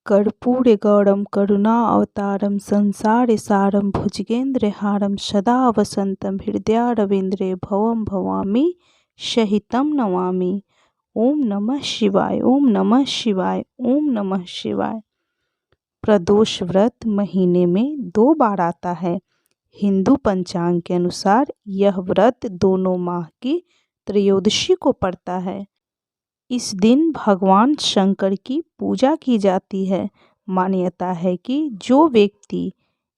कर्पूरगौरं करुणावतारं संसारसारं भुजगेन्द्रहारं सदा वसन्तं हृदयारविन्दे भवं भवामि सहितं नमामि। ओम नमः शिवाय, ओम नमः शिवाय, ओम नमः शिवाय। प्रदोष व्रत महीने में 2 बार आता है। हिंदू पंचांग के अनुसार यह व्रत दोनों माह की त्रयोदशी को पड़ता है। इस दिन भगवान शंकर की पूजा की जाती है। मान्यता है कि जो व्यक्ति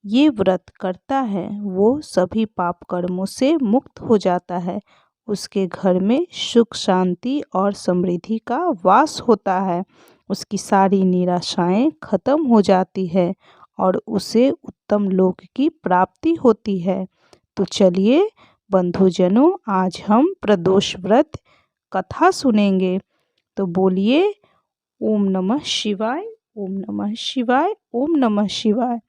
ये व्रत करता है वो सभी पाप कर्मों से मुक्त हो जाता है। उसके घर में सुख शांति और समृद्धि का वास होता है। उसकी सारी निराशाएं खत्म हो जाती है और उसे उत्तम लोक की प्राप्ति होती है। तो चलिए बंधुजनों, आज हम प्रदोष व्रत कथा सुनेंगे। तो बोलिए ओम नमः शिवाय, ओम नमः शिवाय, ओम नमः शिवाय।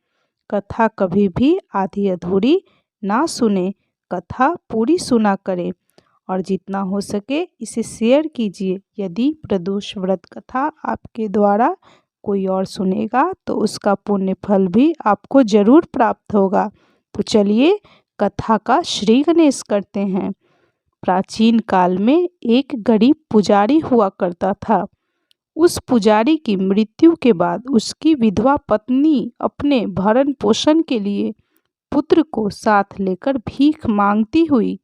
कथा कभी भी आधी अधूरी ना सुने, कथा पूरी सुना करें और जितना हो सके इसे शेयर कीजिए। यदि प्रदोष व्रत कथा आपके द्वारा कोई और सुनेगा तो उसका पुण्य फल भी आपको जरूर प्राप्त होगा। तो चलिए कथा का श्री गणेश करते हैं। प्राचीन काल में एक गरीब पुजारी हुआ करता था। उस पुजारी की मृत्यु के बाद उसकी विधवा पत्नी अपने भरण पोषण के लिए पुत्र को साथ लेकर भीख मांगती हुई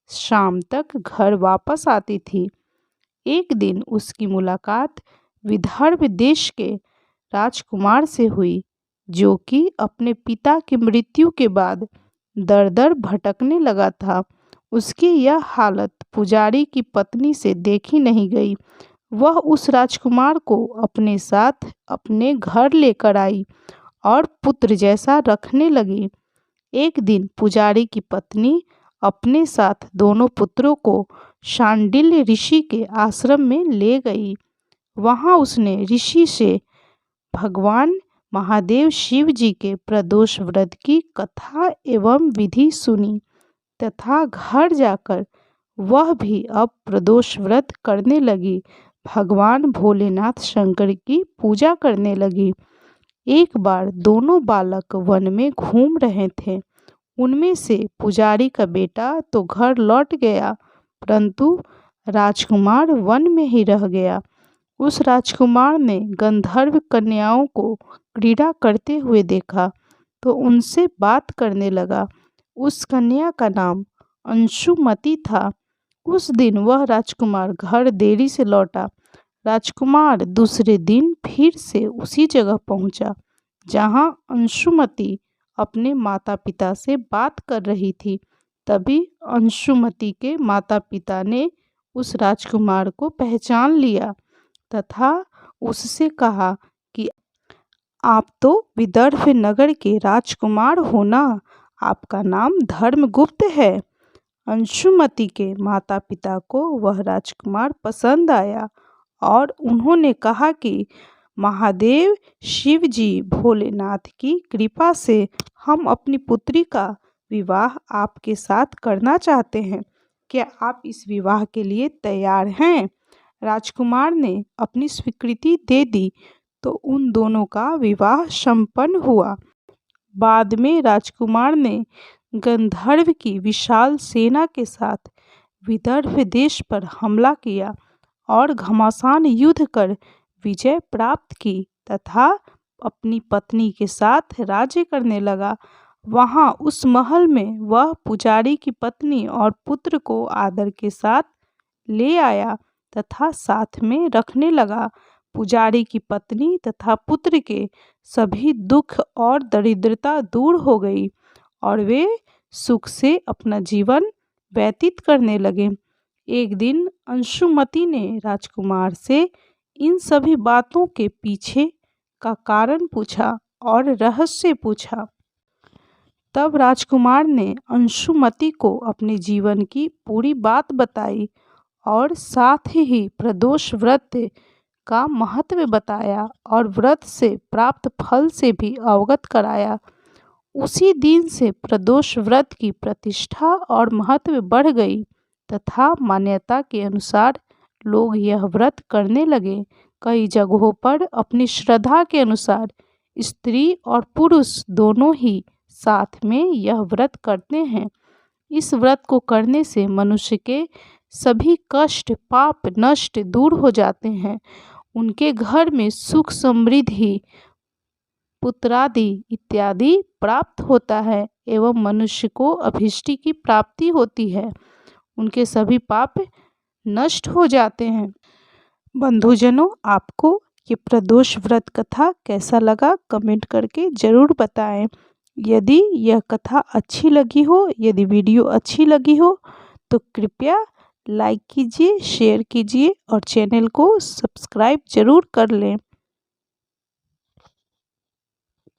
शाम तक घर वापस आती थी। एक दिन उसकी मुलाकात विदर्भ देश के राजकुमार से हुई, जो कि अपने पिता की मृत्यु के बाद दर दर भटकने लगा था। उसकी यह हालत पुजारी की पत्नी से देखी नहीं गई। वह उस राजकुमार को अपने साथ अपने घर लेकर आई और पुत्र जैसा रखने लगी। एक दिन पुजारी की पत्नी अपने साथ दोनों पुत्रों को शांडिल्य ऋषि के आश्रम में ले गई। वहां उसने ऋषि से भगवान महादेव शिव जी के प्रदोष व्रत की कथा एवं विधि सुनी तथा घर जाकर वह भी अब प्रदोष व्रत करने लगी। भगवान भोलेनाथ शंकर की पूजा करने लगी। एक बार दोनों बालक वन में घूम रहे थे। उनमें से पुजारी का बेटा तो घर लौट गया, परंतु राजकुमार वन में ही रह गया। उस राजकुमार ने गंधर्व कन्याओं को क्रीड़ा करते हुए देखा तो उनसे बात करने लगा। उस कन्या का नाम अंशुमति था। उस दिन वह राजकुमार घर देरी से लौटा। राजकुमार दूसरे दिन फिर से उसी जगह पहुंचा जहां अंशुमति अपने माता पिता से बात कर रही थी। तभी अंशुमति के माता पिता ने उस राजकुमार को पहचान लिया तथा उससे कहा कि आप तो विदर्भ नगर के राजकुमार हो ना, आपका नाम धर्मगुप्त है। अंशुमति के माता पिता को वह राजकुमार पसंद आया और उन्होंने कहा कि महादेव शिव जी भोलेनाथ की कृपा से हम अपनी पुत्री का विवाह आपके साथ करना चाहते हैं। क्या आप इस विवाह के लिए तैयार हैं? राजकुमार ने अपनी स्वीकृति दे दी तो उन दोनों का विवाह संपन्न हुआ। बाद में राजकुमार ने गंधर्व की विशाल सेना के साथ विदर्भ देश पर हमला किया और घमासान युद्ध कर विजय प्राप्त की तथा अपनी पत्नी के साथ राज्य करने लगा। वहां उस महल में वह पुजारी की पत्नी और पुत्र को आदर के साथ ले आया तथा साथ में रखने लगा। पुजारी की पत्नी तथा पुत्र के सभी दुख और दरिद्रता दूर हो गई और वे सुख से अपना जीवन व्यतीत करने लगे। एक दिन अंशुमति ने राजकुमार से इन सभी बातों के पीछे का कारण पूछा और रहस्य पूछा। तब राजकुमार ने अंशुमति को अपने जीवन की पूरी बात बताई और साथ ही प्रदोष व्रत का महत्व बताया और व्रत से प्राप्त फल से भी अवगत कराया। उसी दिन से प्रदोष व्रत की प्रतिष्ठा और महत्व बढ़ गई तथा मान्यता के अनुसार लोग यह व्रत करने लगे। कई जगहों पर अपनी श्रद्धा के अनुसार स्त्री और पुरुष दोनों ही साथ में यह व्रत करते हैं। इस व्रत को करने से मनुष्य के सभी कष्ट पाप नष्ट दूर हो जाते हैं। उनके घर में सुख समृद्धि पुत्रादि इत्यादि प्राप्त होता है एवं मनुष्य को अभिष्टि की प्राप्ति होती है। उनके सभी पाप नष्ट हो जाते हैं। बंधुजनों, आपको ये प्रदोष व्रत कथा कैसा लगा कमेंट करके ज़रूर बताएं। यदि यह कथा अच्छी लगी हो, यदि वीडियो अच्छी लगी हो तो कृपया लाइक कीजिए, शेयर कीजिए और चैनल को सब्सक्राइब ज़रूर कर लें।